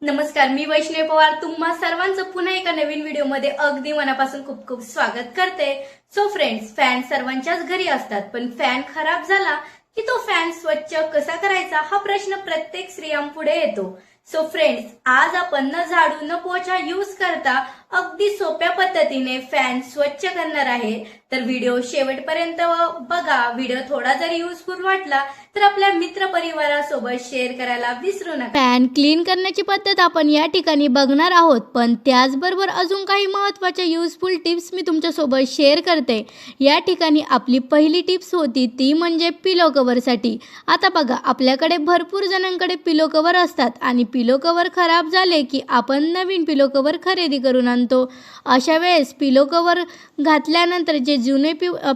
नमस्कार, मी वैष्णवी पवार तुम्हा सर्वांचं पुन्हा एका नवीन व्हिडिओमध्ये अगदी मनापासून खूप खूप स्वागत करते। सो फ्रेंड्स, फॅन सर्वांच्याच घरी असतात, पण फॅन खराब झाला की तो फॅन स्वच्छ कसा करायचा हा प्रश्न प्रत्येक स्त्रियांपुढे येतो। सो फ्रेंड्स, आज आपण न झाडू न पोछा यूज करता अगदी सोप्या पद्धतीने फॅन स्वच्छ करणार आहे। तर व्हिडिओ शेवटपर्यंत बघा। व्हिडिओ थोडा जरी युजफुल वाटला तर आपल्या मित्र परिवारासोबत शेअर करायला विसरू नका। फॅन क्लीन करण्याची पद्धत आपण या ठिकाणी बघणार आहोत, पण त्याचबरोबर अजून काही महत्त्वाच्या युजफुल टिप्स मी तुमच्यासोबत शेअर करते। या ठिकाणी आपली पहिली टिप्स होती ती म्हणजे पिलो कव्हरसाठी। आता बघा, आपल्याकडे भरपूर जणांकडे पिलो कव्हर असतात आणि पिलो कव्हर खराब झाले की आपण नवीन पिलो कव्हर खरेदी करून आणतो। अशा वेळेस पिलो कव्हर घातल्यानंतर जे जुने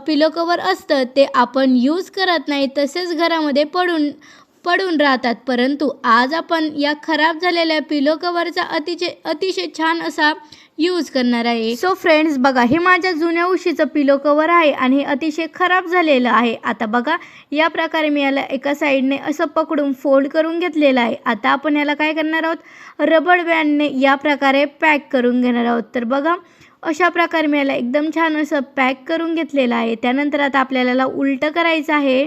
पिलो कव्हर असतं ते आपण यूज करत नाही, तसेच घरामध्ये पडून राहतात। परंतु आज आपण या खराब झालेल्या पिलो कव्हरचा अतिशय छान असा यूज करणार आहे। सो फ्रेंड्स, बघा, हे माझ्या जुन्या उशीचं पिलो कव्हर आहे आणि हे अतिशय खराब झालेलं आहे। आता बघा, या प्रकारे मी याला एका साईडने असं पकडून फोल्ड करून घेतलेलं आहे। आता आपण याला काय करणार आहोत, रबर बँडने या प्रकारे पॅक करून घेणार आहोत। तर बघा, अशा प्रकारे मी याला एकदम छान असं पॅक करून घेतलेलं आहे। त्यानंतर आता आपल्याला याला उलटं करायचं आहे।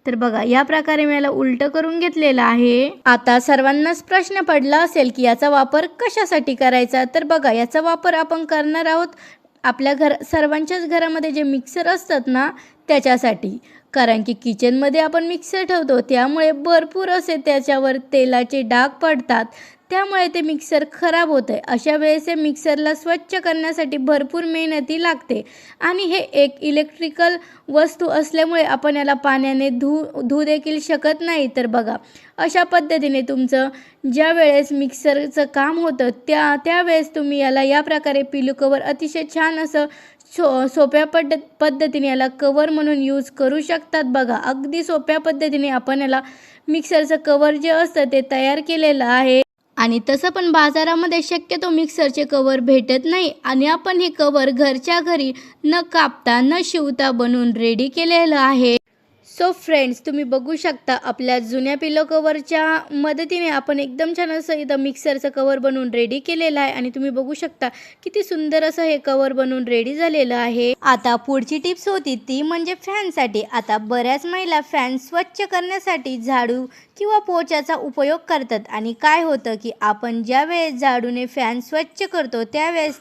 तर बघा, या प्रकारे मी याला उलटं करून घेतलेलं आहे। आता सर्वांनाच प्रश्न पडला असेल की याचा वापर कशासाठी करायचा। तर बघा, याचा वापर आपण करणार आहोत आपल्या सर्वांच्याच घरामध्ये जे मिक्सर असतात ना त्याच्यासाठी। कारण की किचनमध्ये आपण मिक्सर ठेवतो, त्यामुळे भरपूर असे त्याच्यावर तेलाचे डाग पडतात, त्यामुळे ते मिक्सर खराब होते। अशा वेळेस मिक्सरला स्वच्छ करण्यासाठी भरपूर मेहनती लागते आणि हे एक इलेक्ट्रिकल वस्तू असल्यामुळे आपण याला पाण्याने धुवू देखील शकत नाही। तर बघा, अशा पद्धतीने तुमचं ज्या वेळेस मिक्सरचं काम होतं त्यावेळेस तुम्ही याला या प्रकारे पिलो कव्हर अतिशय छान असं सोप्या पद्धतीने याला कव्हर म्हणून यूज करू शकतात। बघा, अगदी सोप्या पद्धतीने आपण याला मिक्सरचं कव्हर जे असतं ते तयार केलेलं आहे। आणि तसं पण बाजारामध्ये शक्यतो मिक्सरचे कव्हर भेटत नाही आणि आपण हे कव्हर घरच्या घरी न कापता न शिवता बनवून रेडी केलेलं आहे। सो फ्रेंड्स, तुम्ही बघू शकता आपल्या जुन्या पिलो कव्हरच्या मदतीने आपण एकदम छान असं इथं मिक्सरचं कव्हर बनवून रेडी केलेलं आहे आणि तुम्ही बघू शकता किती सुंदर असं हे कव्हर बनवून रेडी झालेलं आहे। आता पुढची टिप्स होती ती म्हणजे फॅनसाठी। आता बऱ्याच महिला फॅन स्वच्छ करण्यासाठी झाडू किंवा पोछाचा उपयोग करतात आणि काय होतं की आपण ज्या वेळेस झाडूने फॅन स्वच्छ करतो त्यावेळेस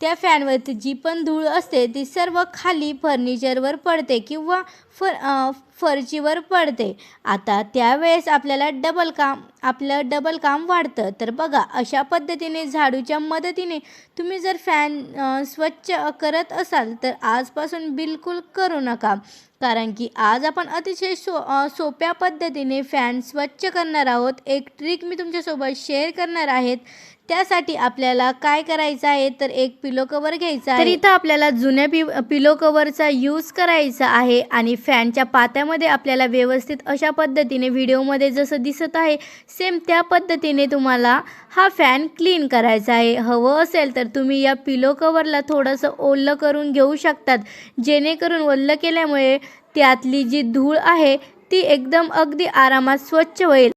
त्या फॅनवरती जी पण धूळ असते ती सर्व खाली फर्निचरवर पडते किंवा फरशीवर पडते। आता त्यावेळेस आपल्याला डबल काम वाढतं। तर बघा, अशा पद्धतीने झाडूच्या मदतीने तुम्ही जर फॅन स्वच्छ करत असाल तर आजपासून बिलकुल करू नका, कारण की आज आपण अतिशय सोप्या पद्धतीने फॅन स्वच्छ करणार आहोत। एक ट्रिक मी तुमच्यासोबत शेअर करणार आहे। त्यासाठी आपल्याला काय करायचं आहे तर एक पिलो कव्हर घ्यायचा आहे। तर इथं आपल्याला जुन्या पिलो कव्हरचा यूज करायचा आहे आणि फॅनच्या पात्यामध्ये आपल्याला व्यवस्थित अशा पद्धतीने व्हिडिओमध्ये जसं दिसत आहे सेम त्या पद्धतीने तुम्हाला हा फॅन क्लीन करायचा आहे। हवं असेल तर तुम्ही या पिलो कव्हरला थोडंसं ओलं करून घेऊ शकतात, जेणेकरून ओलं केल्यामुळे त्यातली जी धूळ आहे ती एकदम अगदी आरामात स्वच्छ होईल।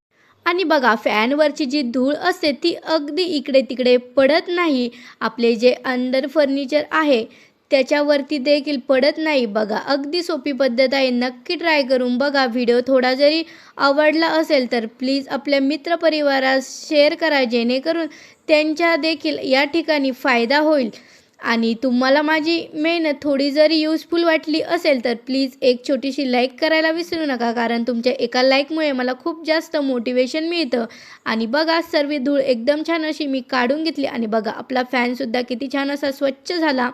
आणि बघा, फॅनवरची जी धूळ असते ती अगदी इकडे तिकडे पडत नाही, आपले जे अंडर फर्निचर आहे त्याच्यावरती देखील पडत नाही। बघा, अगदी सोपी पद्धत आहे, नक्की ट्राय करून बघा। व्हिडिओ थोडा जरी आवडला असेल तर प्लीज आपल्या मित्रपरिवारास शेअर करा, जेणेकरून त्यांच्या देखील या ठिकाणी फायदा होईल। आणि तुम्हाला माझी मेहनत थोडी जरी यूजफुल वाटली असेल तर प्लीज एक छोटीशी लाईक करायला विसरू नका, कारण तुमच्या एका लाईकमुळे मला खूप जास्त मोटिवेशन मिळतं। आणि बघा, सर्व धूळ एकदम छान अशी मी काढून घेतली आणि बघा, आपला फॅनसुद्धा किती छान असा स्वच्छ झाला।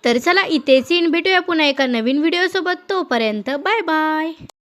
तर चला, इथेच भेटूया पुन्हा एका नवीन व्हिडिओसोबत। तोपर्यंत बाय बाय।